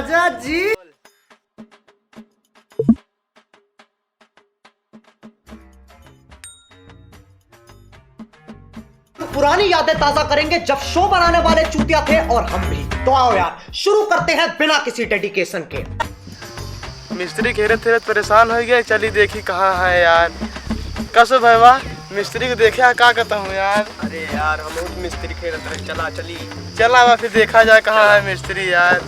राजा जी। पुरानी यादें ताजा करेंगे जब शो बनाने वाले चूतिया थे और हम भी। तो आओ यार शुरू करते हैं बिना किसी डेडिकेशन के। मिस्त्री घेरत घेरत परेशान हो गया, चली देखी कहाँ है यार। कसो भैया मिस्त्री को देखा का कहता हूँ यार। अरे यार हम बहुत मिस्त्री खेलत रहे, चला चली चला हुआ फिर देखा जाए कहाँ है मिस्त्री यार।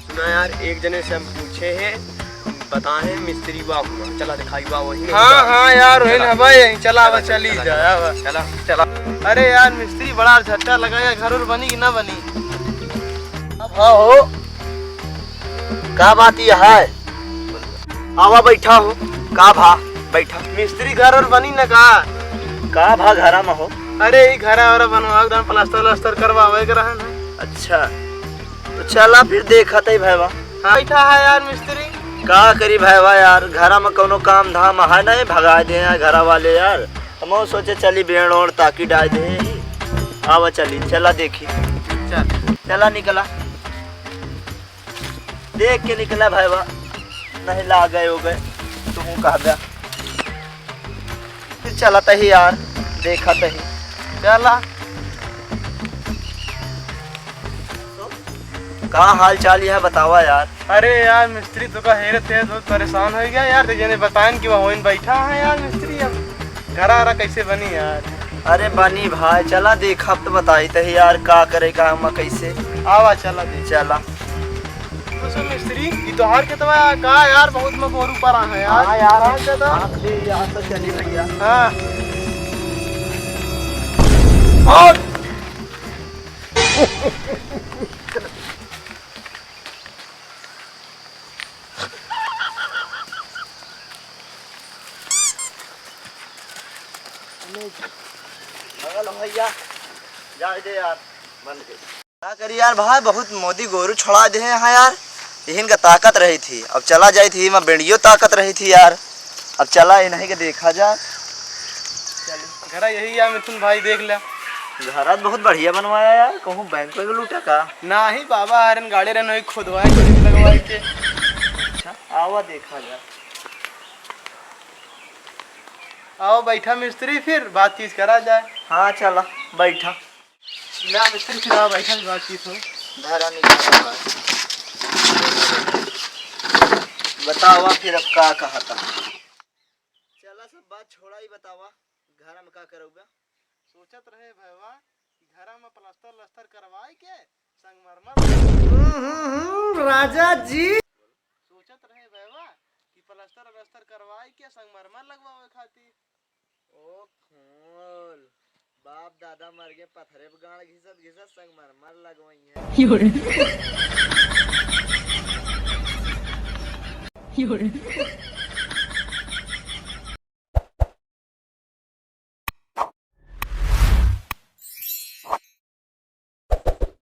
सुना यार एक जने से हम पूछे हैं, बताए मिस्त्री बा हुआ, चला दिखाई बा वही। हाँ हाँ यार वही ना भाई, चला हुआ चली जाए। चला चला। अरे यार मिस्त्री बड़ा झट्टा लगाया, घर और बनी कि ना बनी। हाँ हो का बात ये है, आवा बैठा हो का भा बैठा। मिस्त्री घर और बनी ना का भा घरा में हो। अरे ये घर और बनवा एकदम प्लास्टर व्लास्टर करवावे के रहा ना। अच्छा तो चला फिर देखा थे भैया। हाँ बैठा है यार मिस्त्री। का करी भैया यार, घरा में कोनो काम धाम है नहीं, भगा दे घरा वाले यार। हम सोचे चली बेड़ और ताकि डाल दे। आवा चली चला देखी। चल चला निकला, देख के निकला भैया, नहीं ला गए हो गए तुम कहा गया। फिर चला तही यार, देखा तही चला। कहाँ हाल चाल है बतावा यार। अरे यार मिस्त्री तो का हैरत है, बहुत परेशान हो गया यार। जने बताएं कि वह बैठा है यार मिस्त्री। अब घरा कैसे बनी यार। अरे बनी भाई, चला देखा तो बताई तही यार का करे का हम कैसे। आवा चला दे चला। तो मिस्त्री ये तो हार के तो कहा यार बहुत में बोर ऊपर आ है यार। हाँ यार हाँ के तो यहाँ तो चली भैया। हाँ और भैया जा दे यार, बंद के क्या करी यार भाई, बहुत मोदी गोरू छोड़ा दे हैं यार। यही का ताकत रही थी, अब चला जाई थी मैं बेड़ियो ताकत रही थी यार। अब चला ये नहीं के देखा जा। घर यही यार मिथुन भाई देख लिया। घर बहुत बढ़िया बनवाया यार, कहूँ बैंक में लूटा का ना ही बाबा हरन गाड़ी रन खुदवाए लगवाए के। अच्छा आवा देखा जा। आओ बैठा मिस्त्री फिर बातचीत करा जाए। हाँ चला बैठा। ना मिस्त्री फिर आओ बैठा बातचीत हो। धारा निकाल बतावा फिर अब का कहा था। चला सब बात छोड़ा ही बतावा, घर में का करोगे। सोचत रहे भैया घर में प्लास्टर व्लास्टर करवाए के संगमरमर। राजा जी सोचत रहे भैया कि प्लास्टर व्लास्टर करवाए के संगमरमर लगवावे खातिर। ओ खोल बाप दादा मर गए, पत्थरे पे गाड़ घिसत घिसत संगमरमर लगवाई है।